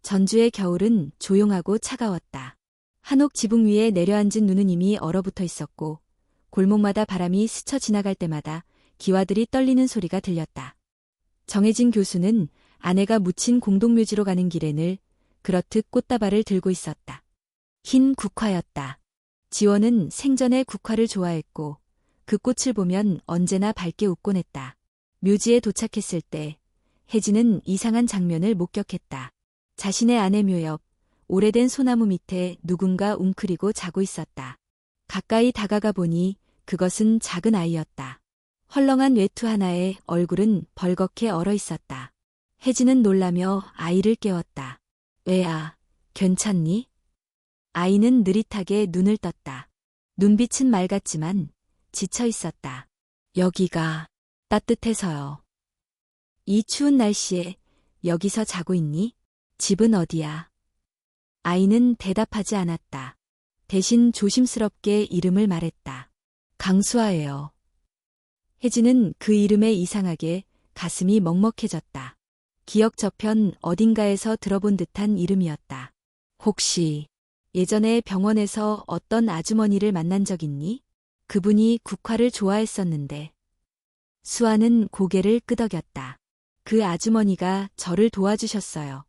전주의 겨울은 조용하고 차가웠다. 한옥 지붕 위에 내려앉은 눈은 이미 얼어붙어 있었고 골목마다 바람이 스쳐 지나갈 때마다 기와들이 떨리는 소리가 들렸다. 정혜진 교수는 아내가 묻힌 공동묘지로 가는 길에 늘 그렇듯 꽃다발을 들고 있었다. 흰 국화였다. 지원은 생전에 국화를 좋아했고 그 꽃을 보면 언제나 밝게 웃곤 했다. 묘지에 도착했을 때 혜진은 이상한 장면을 목격했다. 자신의 아내 묘 옆 오래된 소나무 밑에 누군가 웅크리고 자고 있었다. 가까이 다가가 보니 그것은 작은 아이였다. 헐렁한 외투 하나에 얼굴은 벌겋게 얼어 있었다. 혜진은 놀라며 아이를 깨웠다. 애야, 괜찮니? 아이는 느릿하게 눈을 떴다. 눈빛은 맑았지만 지쳐 있었다. 여기가 따뜻해서요. 이 추운 날씨에 여기서 자고 있니? 집은 어디야? 아이는 대답하지 않았다. 대신 조심스럽게 이름을 말했다. 강수아예요. 혜진은 그 이름에 이상하게 가슴이 먹먹해졌다. 기억 저편 어딘가에서 들어본 듯한 이름이었다. 혹시 예전에 병원에서 어떤 아주머니를 만난 적 있니? 그분이 국화를 좋아했었는데. 수아는 고개를 끄덕였다. 그 아주머니가 저를 도와주셨어요.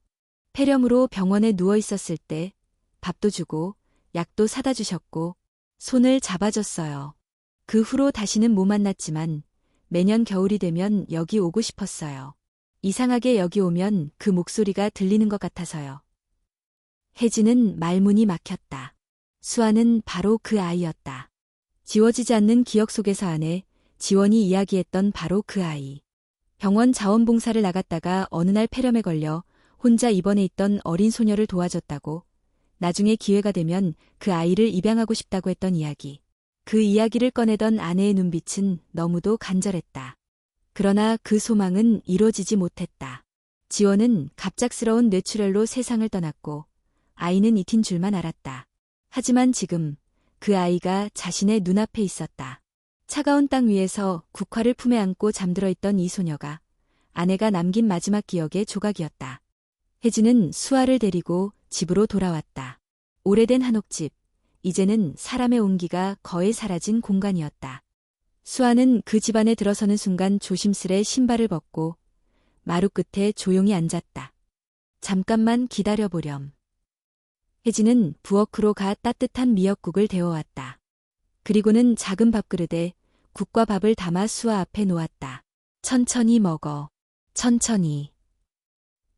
폐렴으로 병원에 누워 있었을 때 밥도 주고 약도 사다 주셨고 손을 잡아줬어요. 그 후로 다시는 못 만났지만 매년 겨울이 되면 여기 오고 싶었어요. 이상하게 여기 오면 그 목소리가 들리는 것 같아서요. 혜진은 말문이 막혔다. 수아는 바로 그 아이였다. 지워지지 않는 기억 속에서 안에 지원이 이야기했던 바로 그 아이. 병원 자원봉사를 나갔다가 어느 날 폐렴에 걸려 혼자 입원해 있던 어린 소녀를 도와줬다고, 나중에 기회가 되면 그 아이를 입양하고 싶다고 했던 이야기. 그 이야기를 꺼내던 아내의 눈빛은 너무도 간절했다. 그러나 그 소망은 이루어지지 못했다. 지원은 갑작스러운 뇌출혈로 세상을 떠났고 아이는 잊힌 줄만 알았다. 하지만 지금 그 아이가 자신의 눈앞에 있었다. 차가운 땅 위에서 국화를 품에 안고 잠들어 있던 이 소녀가 아내가 남긴 마지막 기억의 조각이었다. 혜진은 수아를 데리고 집으로 돌아왔다. 오래된 한옥집, 이제는 사람의 온기가 거의 사라진 공간이었다. 수아는 그 집 안에 들어서는 순간 조심스레 신발을 벗고 마루 끝에 조용히 앉았다. 잠깐만 기다려보렴. 혜진은 부엌으로 가 따뜻한 미역국을 데워왔다. 그리고는 작은 밥그릇에 국과 밥을 담아 수아 앞에 놓았다. 천천히 먹어. 천천히.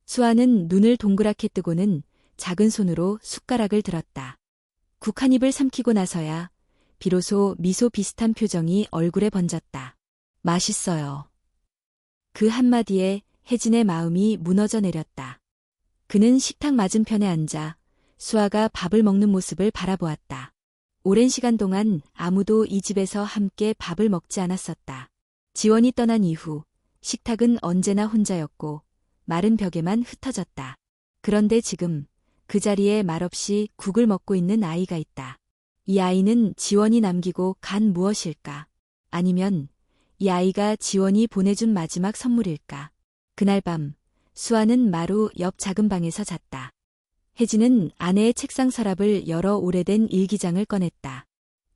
수아는 눈을 동그랗게 뜨고는 작은 손으로 숟가락을 들었다. 국 한 입을 삼키고 나서야 비로소 미소 비슷한 표정이 얼굴에 번졌다. 맛있어요. 그 한마디에 혜진의 마음이 무너져 내렸다. 그는 식탁 맞은편에 앉아 수아가 밥을 먹는 모습을 바라보았다. 오랜 시간 동안 아무도 이 집에서 함께 밥을 먹지 않았었다. 지원이 떠난 이후 식탁은 언제나 혼자였고 마른 벽에만 흩어졌다. 그런데 지금 그 자리에 말없이 국을 먹고 있는 아이가 있다. 이 아이는 지원이 남기고 간 무엇일까? 아니면 이 아이가 지원이 보내준 마지막 선물일까? 그날 밤 수아는 마루 옆 작은 방에서 잤다. 혜진은 아내의 책상 서랍을 열어 오래된 일기장을 꺼냈다.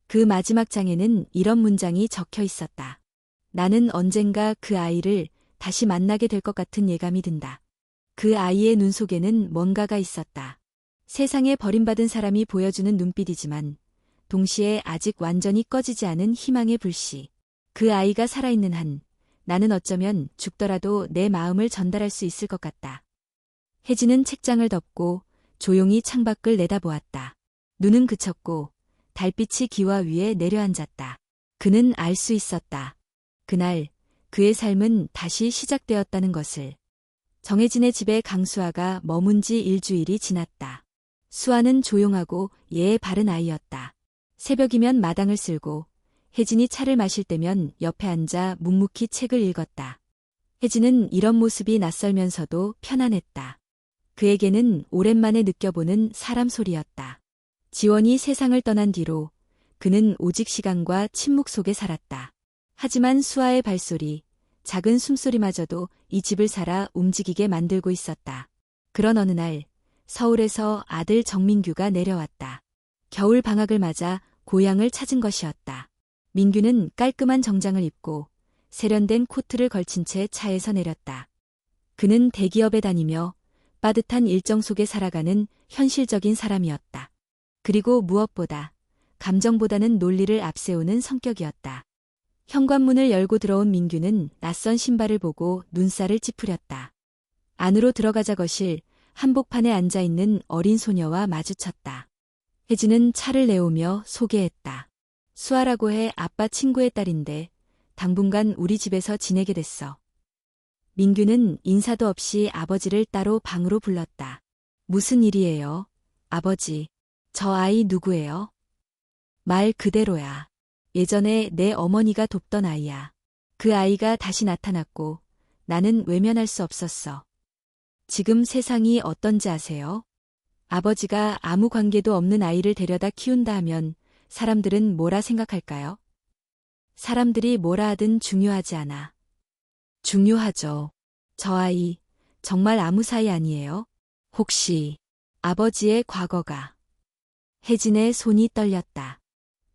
그 마지막 장에는 이런 문장이 적혀 있었다. 나는 언젠가 그 아이를 다시 만나게 될 것 같은 예감이 든다. 그 아이의 눈 속에는 뭔가가 있었다. 세상에 버림받은 사람이 보여주는 눈빛이지만 동시에 아직 완전히 꺼지지 않은 희망의 불씨. 그 아이가 살아있는 한 나는 어쩌면 죽더라도 내 마음을 전달할 수 있을 것 같다. 혜진은 책장을 덮고 조용히 창밖을 내다보았다. 눈은 그쳤고 달빛이 기와 위에 내려앉았다. 그는 알 수 있었다. 그날 그의 삶은 다시 시작되었다는 것을. 정혜진의 집에 강수아가 머문 지 일주일이 지났다. 수아는 조용하고 예의 바른 아이였다. 새벽이면 마당을 쓸고 혜진이 차를 마실 때면 옆에 앉아 묵묵히 책을 읽었다. 혜진은 이런 모습이 낯설면서도 편안했다. 그에게는 오랜만에 느껴보는 사람 소리였다. 지원이 세상을 떠난 뒤로 그는 오직 시간과 침묵 속에 살았다. 하지만 수아의 발소리, 작은 숨소리마저도 이 집을 살아 움직이게 만들고 있었다. 그런 어느 날 서울에서 아들 정민규가 내려왔다. 겨울 방학을 맞아 고향을 찾은 것이었다. 민규는 깔끔한 정장을 입고 세련된 코트를 걸친 채 차에서 내렸다. 그는 대기업에 다니며 빠듯한 일정 속에 살아가는 현실적인 사람이었다. 그리고 무엇보다 감정보다는 논리를 앞세우는 성격이었다. 현관문을 열고 들어온 민규는 낯선 신발을 보고 눈살을 찌푸렸다. 안으로 들어가자 거실 한복판에 앉아있는 어린 소녀와 마주쳤다. 혜진은 차를 내오며 소개했다. 수아라고 해 아빠 친구의 딸인데 당분간 우리 집에서 지내게 됐어. 민규는 인사도 없이 아버지를 따로 방으로 불렀다. 무슨 일이에요, 아버지? 저 아이 누구예요? 말 그대로야. 예전에 내 어머니가 돕던 아이야. 그 아이가 다시 나타났고 나는 외면할 수 없었어. 지금 세상이 어떤지 아세요? 아버지가 아무 관계도 없는 아이를 데려다 키운다 하면 사람들은 뭐라 생각할까요? 사람들이 뭐라 하든 중요하지 않아. 중요하죠. 저 아이 정말 아무 사이 아니에요? 혹시 아버지의 과거가... 혜진의 손이 떨렸다.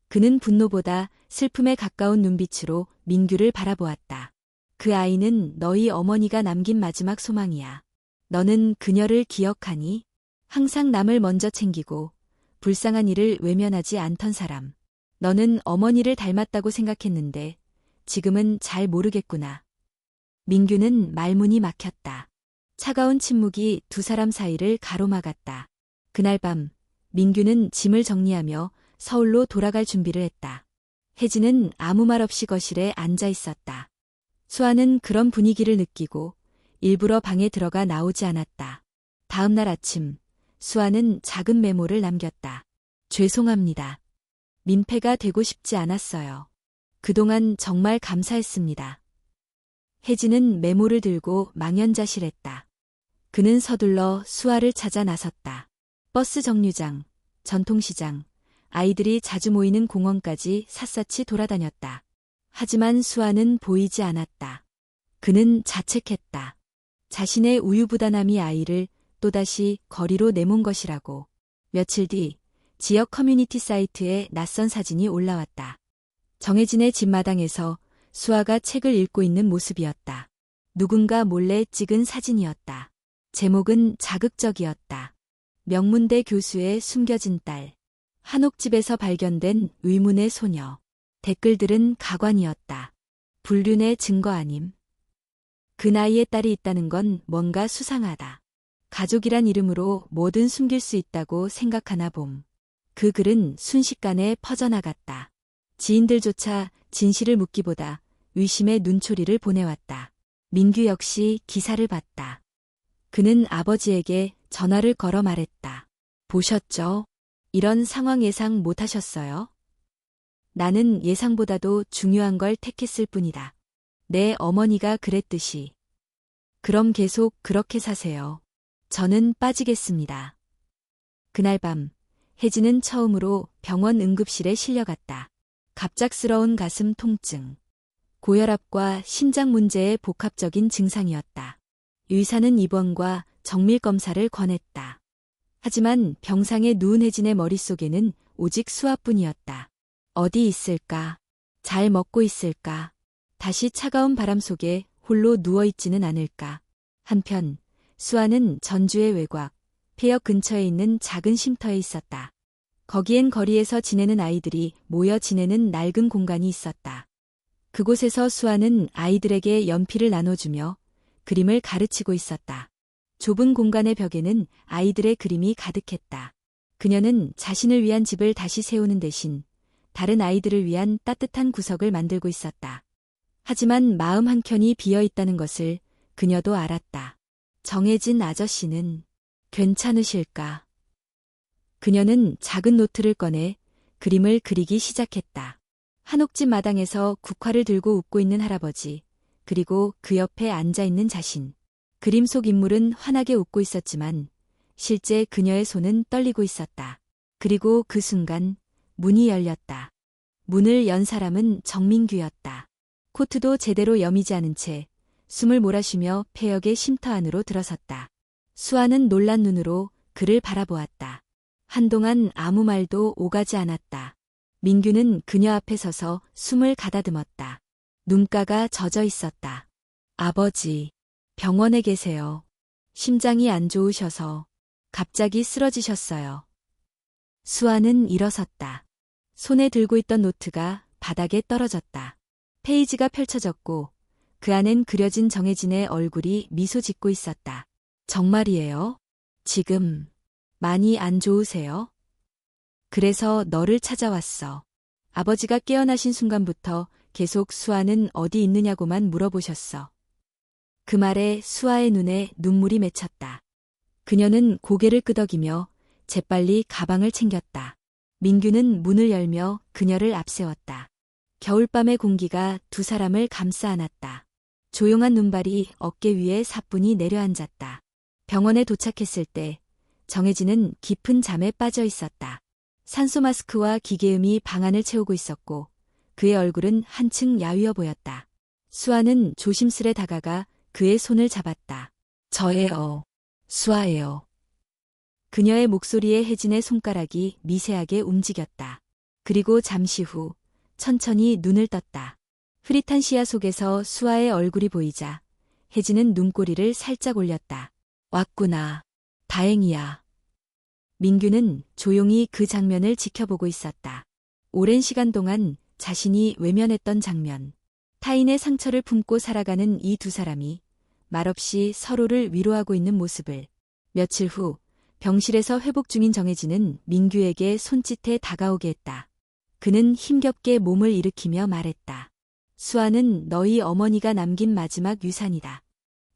그는 분노보다 슬픔에 가까운 눈빛으로 민규를 바라보았다. 그 아이는 너희 어머니가 남긴 마지막 소망이야. 너는 그녀를 기억하니? 항상 남을 먼저 챙기고 불쌍한 이를 외면하지 않던 사람. 너는 어머니를 닮았다고 생각했는데 지금은 잘 모르겠구나. 민규는 말문이 막혔다. 차가운 침묵이 두 사람 사이를 가로막았다. 그날 밤 민규는 짐을 정리하며 서울로 돌아갈 준비를 했다. 혜진은 아무 말 없이 거실에 앉아 있었다. 수아는 그런 분위기를 느끼고 일부러 방에 들어가 나오지 않았다. 다음 날 아침 수아는 작은 메모를 남겼다. 죄송합니다. 민폐가 되고 싶지 않았어요. 그동안 정말 감사했습니다. 혜진은 메모를 들고 망연자실했다. 그는 서둘러 수아를 찾아 나섰다. 버스 정류장, 전통시장, 아이들이 자주 모이는 공원까지 샅샅이 돌아다녔다. 하지만 수아는 보이지 않았다. 그는 자책했다. 자신의 우유부단함이 아이를 또다시 거리로 내몬 것이라고. 며칠 뒤 지역 커뮤니티 사이트에 낯선 사진이 올라왔다. 정혜진의 집 마당에서 수아가 책을 읽고 있는 모습이었다. 누군가 몰래 찍은 사진이었다. 제목은 자극적이었다. 명문대 교수의 숨겨진 딸. 한옥집에서 발견된 의문의 소녀. 댓글들은 가관이었다. 불륜의 증거 아님. 그 나이에 딸이 있다는 건 뭔가 수상하다. 가족이란 이름으로 뭐든 숨길 수 있다고 생각하나 봄. 그 글은 순식간에 퍼져나갔다. 지인들조차 진실을 묻기보다 의심의 눈초리를 보내왔다. 민규 역시 기사를 봤다. 그는 아버지에게 전화를 걸어 말했다. 보셨죠? 이런 상황 예상 못하셨어요? 나는 예상보다도 중요한 걸 택했을 뿐이다. 내 어머니가 그랬듯이. 그럼 계속 그렇게 사세요. 저는 빠지겠습니다. 그날 밤 혜진은 처음으로 병원 응급실에 실려갔다. 갑작스러운 가슴 통증, 고혈압과 심장 문제의 복합적인 증상이었다. 의사는 입원과 정밀 검사를 권했다. 하지만 병상에 누운 혜진의 머릿속에는 오직 수아뿐이었다. 어디 있을까? 잘 먹고 있을까? 다시 차가운 바람 속에 홀로 누워있지는 않을까? 한편 수아는 전주의 외곽, 폐역 근처에 있는 작은 쉼터에 있었다. 거기엔 거리에서 지내는 아이들이 모여 지내는 낡은 공간이 있었다. 그곳에서 수아는 아이들에게 연필을 나눠주며 그림을 가르치고 있었다. 좁은 공간의 벽에는 아이들의 그림이 가득했다. 그녀는 자신을 위한 집을 다시 세우는 대신 다른 아이들을 위한 따뜻한 구석을 만들고 있었다. 하지만 마음 한켠이 비어 있다는 것을 그녀도 알았다. 정혜진 아저씨는 괜찮으실까? 그녀는 작은 노트를 꺼내 그림을 그리기 시작했다. 한옥집 마당에서 국화를 들고 웃고 있는 할아버지, 그리고 그 옆에 앉아있는 자신. 그림 속 인물은 환하게 웃고 있었지만 실제 그녀의 손은 떨리고 있었다. 그리고 그 순간 문이 열렸다. 문을 연 사람은 정민규였다. 코트도 제대로 여미지 않은 채 숨을 몰아쉬며 폐역의 쉼터 안으로 들어섰다. 수아는 놀란 눈으로 그를 바라보았다. 한동안 아무 말도 오가지 않았다. 민규는 그녀 앞에 서서 숨을 가다듬었다. 눈가가 젖어 있었다. 아버지, 병원에 계세요. 심장이 안 좋으셔서 갑자기 쓰러지셨어요. 수아는 일어섰다. 손에 들고 있던 노트가 바닥에 떨어졌다. 페이지가 펼쳐졌고 그 안엔 그려진 정혜진의 얼굴이 미소 짓고 있었다. 정말이에요? 지금 많이 안 좋으세요? 그래서 너를 찾아왔어. 아버지가 깨어나신 순간부터 계속 수아는 어디 있느냐고만 물어보셨어. 그 말에 수아의 눈에 눈물이 맺혔다. 그녀는 고개를 끄덕이며 재빨리 가방을 챙겼다. 민규는 문을 열며 그녀를 앞세웠다. 겨울밤의 공기가 두 사람을 감싸 안았다. 조용한 눈발이 어깨 위에 사뿐히 내려앉았다. 병원에 도착했을 때 정혜진은 깊은 잠에 빠져 있었다. 산소 마스크와 기계음이 방안을 채우고 있었고 그의 얼굴은 한층 야위어 보였다. 수아는 조심스레 다가가 그의 손을 잡았다. 저예요. 수아예요. 그녀의 목소리에 혜진의 손가락이 미세하게 움직였다. 그리고 잠시 후 천천히 눈을 떴다. 흐릿한 시야 속에서 수아의 얼굴이 보이자 혜진은 눈꼬리를 살짝 올렸다. 왔구나. 다행이야. 민규는 조용히 그 장면을 지켜보고 있었다. 오랜 시간 동안 자신이 외면했던 장면. 타인의 상처를 품고 살아가는 이 두 사람이 말없이 서로를 위로하고 있는 모습을. 며칠 후 병실에서 회복 중인 정혜진은 민규에게 손짓해 다가오게 했다. 그는 힘겹게 몸을 일으키며 말했다. 수아는 너희 어머니가 남긴 마지막 유산이다.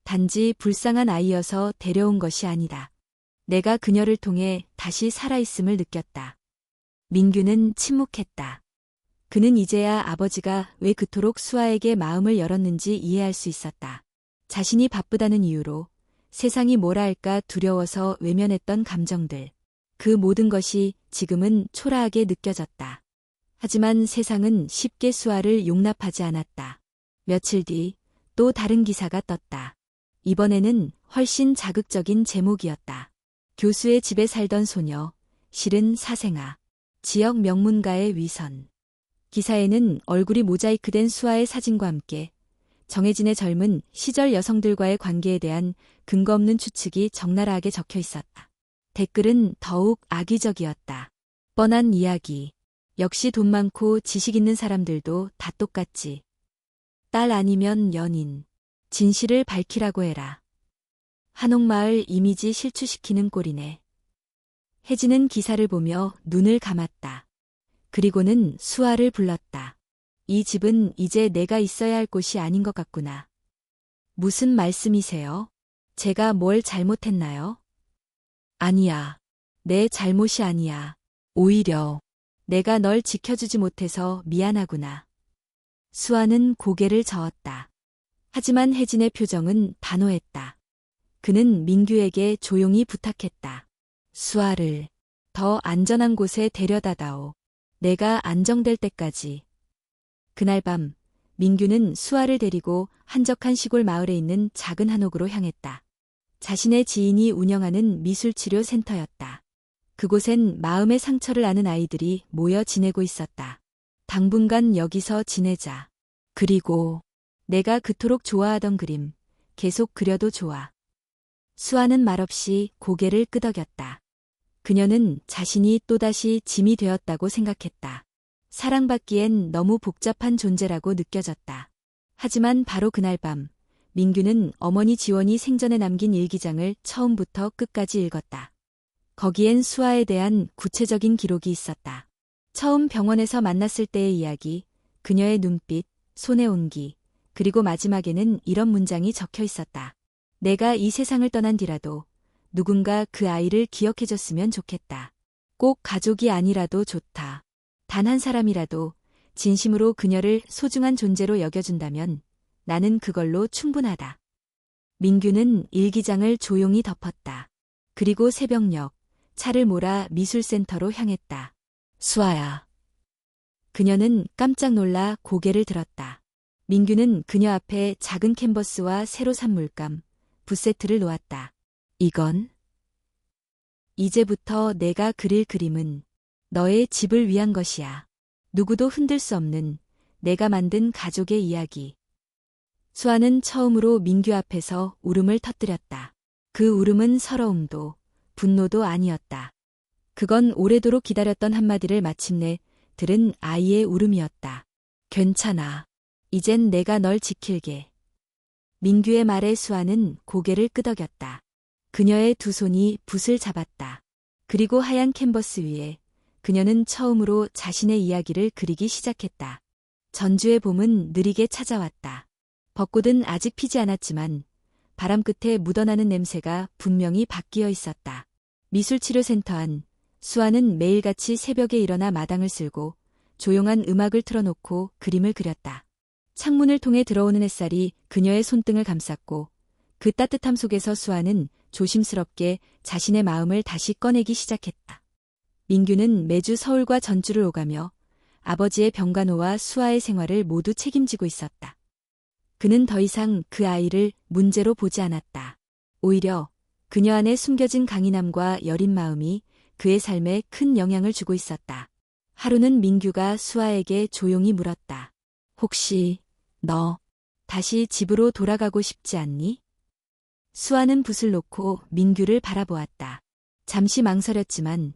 단지 불쌍한 아이여서 데려온 것이 아니다. 내가 그녀를 통해 다시 살아있음을 느꼈다. 민규는 침묵했다. 그는 이제야 아버지가 왜 그토록 수아에게 마음을 열었는지 이해할 수 있었다. 자신이 바쁘다는 이유로 세상이 뭐라 할까 두려워서 외면했던 감정들. 그 모든 것이 지금은 초라하게 느껴졌다. 하지만 세상은 쉽게 수아를 용납하지 않았다. 며칠 뒤 또 다른 기사가 떴다. 이번에는 훨씬 자극적인 제목이었다. 교수의 집에 살던 소녀, 실은 사생아, 지역 명문가의 위선. 기사에는 얼굴이 모자이크된 수아의 사진과 함께 정혜진의 젊은 시절 여성들과의 관계에 대한 근거 없는 추측이 적나라하게 적혀 있었다. 댓글은 더욱 악의적이었다. 뻔한 이야기. 역시 돈 많고 지식 있는 사람들도 다 똑같지. 딸 아니면 연인. 진실을 밝히라고 해라. 한옥마을 이미지 실추시키는 꼴이네. 혜진은 기사를 보며 눈을 감았다. 그리고는 수아를 불렀다. 이 집은 이제 내가 있어야 할 곳이 아닌 것 같구나. 무슨 말씀이세요? 제가 뭘 잘못했나요? 아니야. 내 잘못이 아니야. 오히려 내가 널 지켜주지 못해서 미안하구나. 수아는 고개를 저었다. 하지만 혜진의 표정은 단호했다. 그는 민규에게 조용히 부탁했다. 수아를 더 안전한 곳에 데려다다오. 내가 안정될 때까지. 그날 밤 민규는 수아를 데리고 한적한 시골 마을에 있는 작은 한옥으로 향했다. 자신의 지인이 운영하는 미술치료 센터였다. 그곳엔 마음의 상처를 아는 아이들이 모여 지내고 있었다. 당분간 여기서 지내자. 그리고 내가 그토록 좋아하던 그림 계속 그려도 좋아. 수아는 말없이 고개를 끄덕였다. 그녀는 자신이 또다시 짐이 되었다고 생각했다. 사랑받기엔 너무 복잡한 존재라고 느껴졌다. 하지만 바로 그날 밤 민규는 어머니 지원이 생전에 남긴 일기장을 처음부터 끝까지 읽었다. 거기엔 수아에 대한 구체적인 기록이 있었다. 처음 병원에서 만났을 때의 이야기, 그녀의 눈빛, 손의 온기, 그리고 마지막에는 이런 문장이 적혀 있었다. 내가 이 세상을 떠난 뒤라도 누군가 그 아이를 기억해줬으면 좋겠다. 꼭 가족이 아니라도 좋다. 단 한 사람이라도 진심으로 그녀를 소중한 존재로 여겨준다면 나는 그걸로 충분하다. 민규는 일기장을 조용히 덮었다. 그리고 새벽녘 차를 몰아 미술센터로 향했다. 수아야. 그녀는 깜짝 놀라 고개를 들었다. 민규는 그녀 앞에 작은 캔버스와 새로 산 물감, 붓세트를 놓았다. 이건? 이제부터 내가 그릴 그림은 너의 집을 위한 것이야. 누구도 흔들 수 없는 내가 만든 가족의 이야기. 수아는 처음으로 민규 앞에서 울음을 터뜨렸다. 그 울음은 서러움도 분노도 아니었다. 그건 오래도록 기다렸던 한마디를 마침내 들은 아이의 울음이었다. 괜찮아. 이젠 내가 널 지킬게. 민규의 말에 수아는 고개를 끄덕였다. 그녀의 두 손이 붓을 잡았다. 그리고 하얀 캔버스 위에 그녀는 처음으로 자신의 이야기를 그리기 시작했다. 전주의 봄은 느리게 찾아왔다. 벚꽃은 아직 피지 않았지만 바람 끝에 묻어나는 냄새가 분명히 바뀌어 있었다. 미술치료센터 안 수아는 매일같이 새벽에 일어나 마당을 쓸고 조용한 음악을 틀어놓고 그림을 그렸다. 창문을 통해 들어오는 햇살이 그녀의 손등을 감쌌고 그 따뜻함 속에서 수아는 조심스럽게 자신의 마음을 다시 꺼내기 시작했다. 민규는 매주 서울과 전주를 오가며 아버지의 병간호와 수아의 생활을 모두 책임지고 있었다. 그는 더 이상 그 아이를 문제로 보지 않았다. 오히려 그녀 안에 숨겨진 강인함과 여린 마음이 그의 삶에 큰 영향을 주고 있었다. 하루는 민규가 수아에게 조용히 물었다. 혹시 너 다시 집으로 돌아가고 싶지 않니? 수아는 붓을 놓고 민규를 바라보았다. 잠시 망설였지만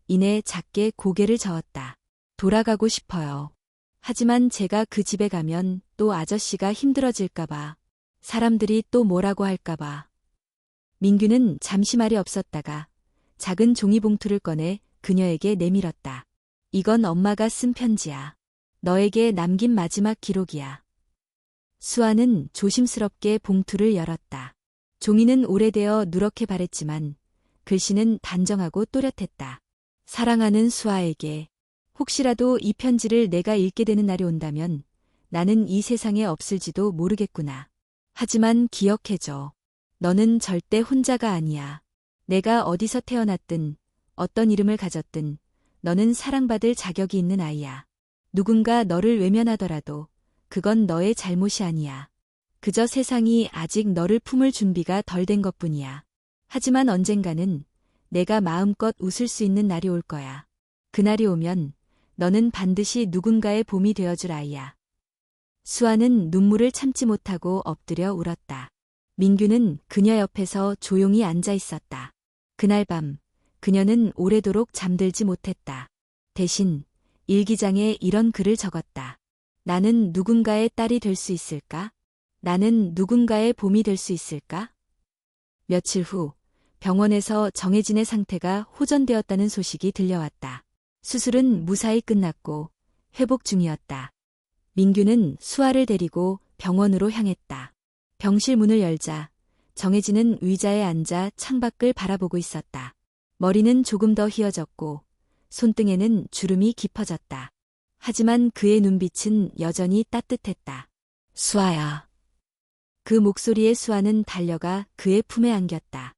이내 작게 고개를 저었다. 돌아가고 싶어요. 하지만 제가 그 집에 가면 또 아저씨가 힘들어질까봐, 사람들이 또 뭐라고 할까봐. 민규는 잠시 말이 없었다가 작은 종이봉투를 꺼내 그녀에게 내밀었다. 이건 엄마가 쓴 편지야. 너에게 남긴 마지막 기록이야. 수아는 조심스럽게 봉투를 열었다. 종이는 오래되어 누렇게 바랬지만 글씨는 단정하고 또렷했다. 사랑하는 수아에게 혹시라도 이 편지를 내가 읽게 되는 날이 온다면 나는 이 세상에 없을지도 모르겠구나. 하지만 기억해줘. 너는 절대 혼자가 아니야. 내가 어디서 태어났든 어떤 이름을 가졌든 너는 사랑받을 자격이 있는 아이야. 누군가 너를 외면하더라도 그건 너의 잘못이 아니야. 그저 세상이 아직 너를 품을 준비가 덜 된 것뿐이야. 하지만 언젠가는 내가 마음껏 웃을 수 있는 날이 올 거야. 그날이 오면 너는 반드시 누군가의 봄이 되어줄 아이야. 수아는 눈물을 참지 못하고 엎드려 울었다. 민규는 그녀 옆에서 조용히 앉아 있었다. 그날 밤 그녀는 오래도록 잠들지 못했다. 대신 일기장에 이런 글을 적었다. 나는 누군가의 딸이 될 수 있을까? 나는 누군가의 봄이 될 수 있을까? 며칠 후 병원에서 정혜진의 상태가 호전되었다는 소식이 들려왔다. 수술은 무사히 끝났고 회복 중이었다. 민규는 수아를 데리고 병원으로 향했다. 병실 문을 열자 정혜진은 의자에 앉아 창밖을 바라보고 있었다. 머리는 조금 더 휘어졌고 손등에는 주름이 깊어졌다. 하지만 그의 눈빛은 여전히 따뜻했다. 수아야. 그 목소리에 수아는 달려가 그의 품에 안겼다.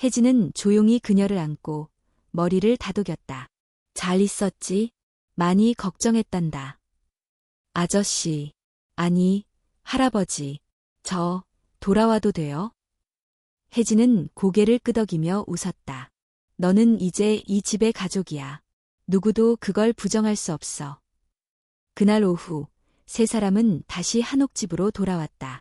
혜진은 조용히 그녀를 안고 머리를 다독였다. 잘 있었지? 많이 걱정했단다. 아저씨, 아니, 할아버지, 저 돌아와도 돼요? 혜진은 고개를 끄덕이며 웃었다. 너는 이제 이 집의 가족이야. 누구도 그걸 부정할 수 없어. 그날 오후 세 사람은 다시 한옥집으로 돌아왔다.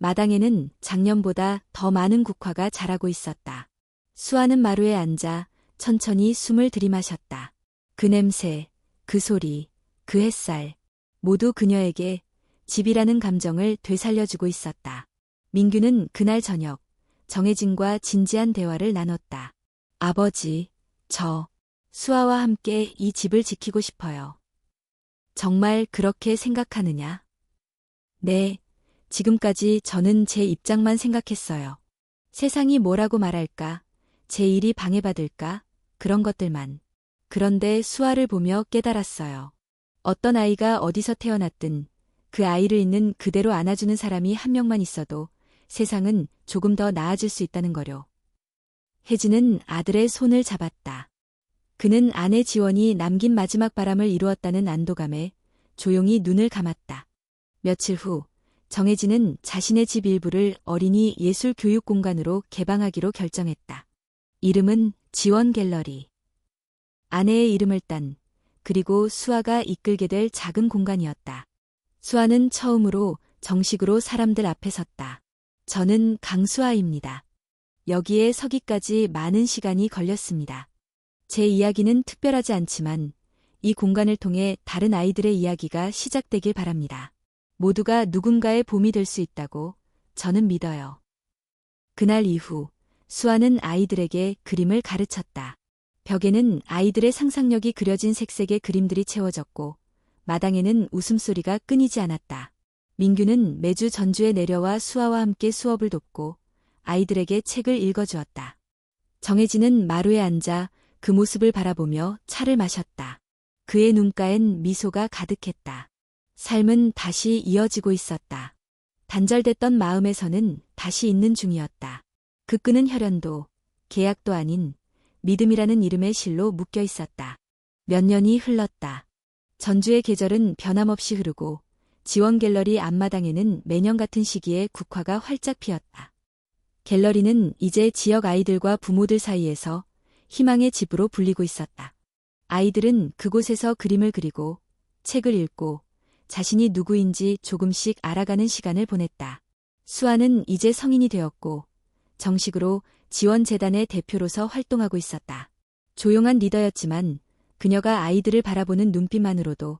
마당에는 작년보다 더 많은 국화가 자라고 있었다. 수아는 마루에 앉아 천천히 숨을 들이마셨다. 그 냄새, 그 소리, 그 햇살, 모두 그녀에게 집이라는 감정을 되살려주고 있었다. 민규는 그날 저녁 정혜진과 진지한 대화를 나눴다. 아버지, 저 수아와 함께 이 집을 지키고 싶어요. 정말 그렇게 생각하느냐? 네, 지금까지 저는 제 입장만 생각했어요. 세상이 뭐라고 말할까, 제 일이 방해받을까, 그런 것들만. 그런데 수아를 보며 깨달았어요. 어떤 아이가 어디서 태어났든 그 아이를 있는 그대로 안아주는 사람이 한 명만 있어도 세상은 조금 더 나아질 수 있다는 거요. 혜진은 아들의 손을 잡았다. 그는 아내 지원이 남긴 마지막 바람을 이루었다는 안도감에 조용히 눈을 감았다. 며칠 후 정혜진은 자신의 집 일부를 어린이 예술 교육 공간으로 개방하기로 결정했다. 이름은 지원 갤러리. 아내의 이름을 딴, 그리고 수아가 이끌게 될 작은 공간이었다. 수아는 처음으로 정식으로 사람들 앞에 섰다. 저는 강수아입니다. 여기에 서기까지 많은 시간이 걸렸습니다. 제 이야기는 특별하지 않지만 이 공간을 통해 다른 아이들의 이야기가 시작되길 바랍니다. 모두가 누군가의 봄이 될 수 있다고 저는 믿어요. 그날 이후 수아는 아이들에게 그림을 가르쳤다. 벽에는 아이들의 상상력이 그려진 색색의 그림들이 채워졌고 마당에는 웃음소리가 끊이지 않았다. 민규는 매주 전주에 내려와 수아와 함께 수업을 돕고 아이들에게 책을 읽어주었다. 정혜진은 마루에 앉아 그 모습을 바라보며 차를 마셨다. 그의 눈가엔 미소가 가득했다. 삶은 다시 이어지고 있었다. 단절됐던 마음에서는 다시 있는 중이었다. 그 끄는 혈연도 계약도 아닌 믿음이라는 이름의 실로 묶여 있었다. 몇 년이 흘렀다. 전주의 계절은 변함없이 흐르고 지원 갤러리 앞마당에는 매년 같은 시기에 국화가 활짝 피었다. 갤러리는 이제 지역 아이들과 부모들 사이에서 희망의 집으로 불리고 있었다. 아이들은 그곳에서 그림을 그리고 책을 읽고 자신이 누구인지 조금씩 알아가는 시간을 보냈다. 수아는 이제 성인이 되었고 정식으로 지원재단의 대표로서 활동하고 있었다. 조용한 리더였지만 그녀가 아이들을 바라보는 눈빛만으로도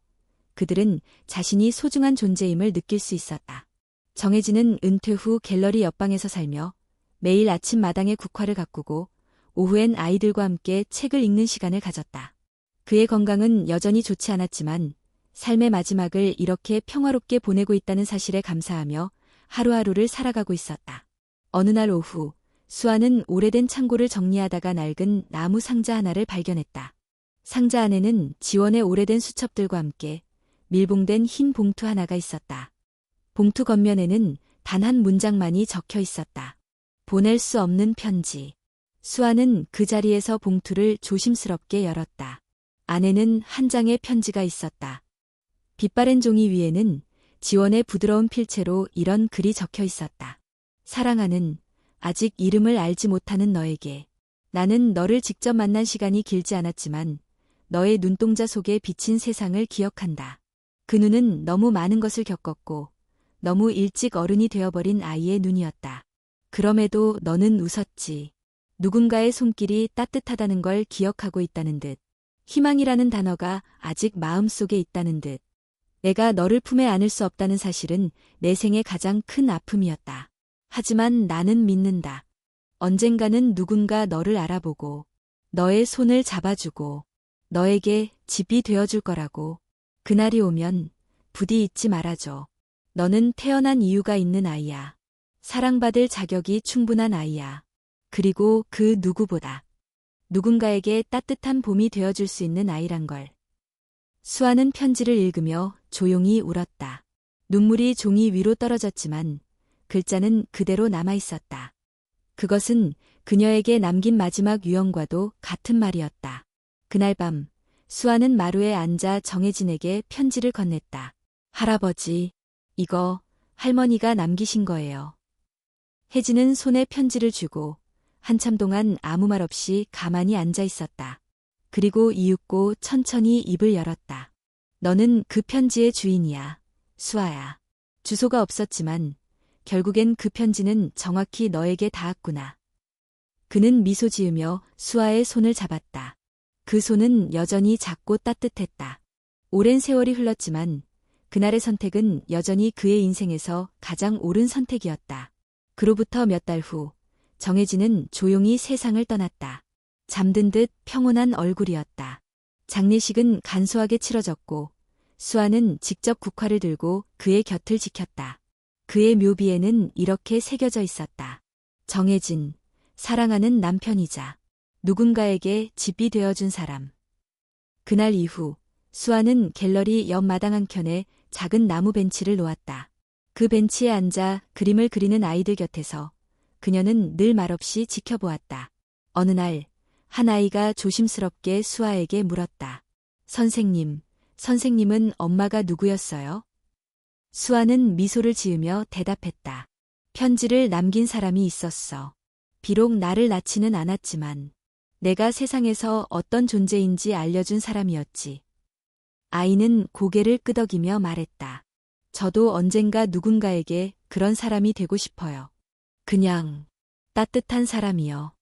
그들은 자신이 소중한 존재임을 느낄 수 있었다. 정혜진은 은퇴 후 갤러리 옆방에서 살며 매일 아침 마당에 국화를 가꾸고 오후엔 아이들과 함께 책을 읽는 시간을 가졌다. 그의 건강은 여전히 좋지 않았지만 삶의 마지막을 이렇게 평화롭게 보내고 있다는 사실에 감사하며 하루하루를 살아가고 있었다. 어느 날 오후 수아는 오래된 창고를 정리하다가 낡은 나무 상자 하나를 발견했다. 상자 안에는 지원의 오래된 수첩들과 함께 밀봉된 흰 봉투 하나가 있었다. 봉투 겉면에는 단 한 문장만이 적혀 있었다. 보낼 수 없는 편지. 수아는 그 자리에서 봉투를 조심스럽게 열었다. 안에는 한 장의 편지가 있었다. 빛바랜 종이 위에는 지원의 부드러운 필체로 이런 글이 적혀 있었다. 사랑하는, 아직 이름을 알지 못하는 너에게. 나는 너를 직접 만난 시간이 길지 않았지만 너의 눈동자 속에 비친 세상을 기억한다. 그 눈은 너무 많은 것을 겪었고 너무 일찍 어른이 되어버린 아이의 눈이었다. 그럼에도 너는 웃었지. 누군가의 손길이 따뜻하다는 걸 기억하고 있다는 듯. 희망이라는 단어가 아직 마음속에 있다는 듯. 내가 너를 품에 안을 수 없다는 사실은 내 생의 가장 큰 아픔이었다. 하지만 나는 믿는다. 언젠가는 누군가 너를 알아보고 너의 손을 잡아주고 너에게 집이 되어줄 거라고. 그날이 오면 부디 잊지 말아줘. 너는 태어난 이유가 있는 아이야. 사랑받을 자격이 충분한 아이야. 그리고 그 누구보다 누군가에게 따뜻한 봄이 되어줄 수 있는 아이란 걸. 수아는 편지를 읽으며 조용히 울었다. 눈물이 종이 위로 떨어졌지만 글자는 그대로 남아있었다. 그것은 그녀에게 남긴 마지막 유언과도 같은 말이었다. 그날 밤 수아는 마루에 앉아 정혜진에게 편지를 건넸다. 할아버지, 이거 할머니가 남기신 거예요. 혜진은 손에 편지를 쥐고 한참 동안 아무 말 없이 가만히 앉아 있었다. 그리고 이윽고 천천히 입을 열었다. 너는 그 편지의 주인이야, 수아야. 주소가 없었지만 결국엔 그 편지는 정확히 너에게 닿았구나. 그는 미소 지으며 수아의 손을 잡았다. 그 손은 여전히 작고 따뜻했다. 오랜 세월이 흘렀지만 그날의 선택은 여전히 그의 인생에서 가장 옳은 선택이었다. 그로부터 몇 달 후 정혜진은 조용히 세상을 떠났다. 잠든 듯 평온한 얼굴이었다. 장례식은 간소하게 치러졌고 수아는 직접 국화를 들고 그의 곁을 지켰다. 그의 묘비에는 이렇게 새겨져 있었다. 정혜진, 사랑하는 남편이자 누군가에게 집이 되어준 사람. 그날 이후 수아는 갤러리 옆 마당 한켠에 작은 나무 벤치를 놓았다. 그 벤치에 앉아 그림을 그리는 아이들 곁에서 그녀는 늘 말없이 지켜보았다. 어느 날 한 아이가 조심스럽게 수아에게 물었다. 선생님, 선생님은 엄마가 누구였어요? 수아는 미소를 지으며 대답했다. 편지를 남긴 사람이 있었어. 비록 나를 낳지는 않았지만. 내가 세상에서 어떤 존재인지 알려준 사람이었지. 아이는 고개를 끄덕이며 말했다. 저도 언젠가 누군가에게 그런 사람이 되고 싶어요. 그냥 따뜻한 사람이요.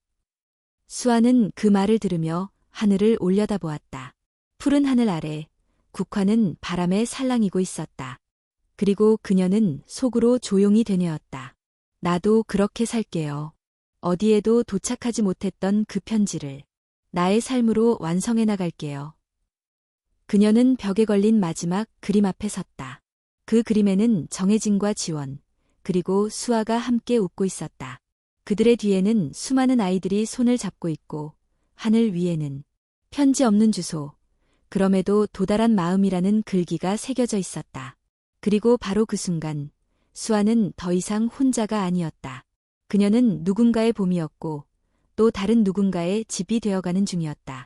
수아는 그 말을 들으며 하늘을 올려다보았다. 푸른 하늘 아래 국화는 바람에 살랑이고 있었다. 그리고 그녀는 속으로 조용히 되뇌었다. 나도 그렇게 살게요. 어디에도 도착하지 못했던 그 편지를 나의 삶으로 완성해 나갈게요. 그녀는 벽에 걸린 마지막 그림 앞에 섰다. 그 그림에는 정혜진과 지원, 그리고 수아가 함께 웃고 있었다. 그들의 뒤에는 수많은 아이들이 손을 잡고 있고 하늘 위에는 편지 없는 주소, 그럼에도 도달한 마음이라는 글귀가 새겨져 있었다. 그리고 바로 그 순간 수아는 더 이상 혼자가 아니었다. 그녀는 누군가의 봄이었고 또 다른 누군가의 집이 되어가는 중이었다.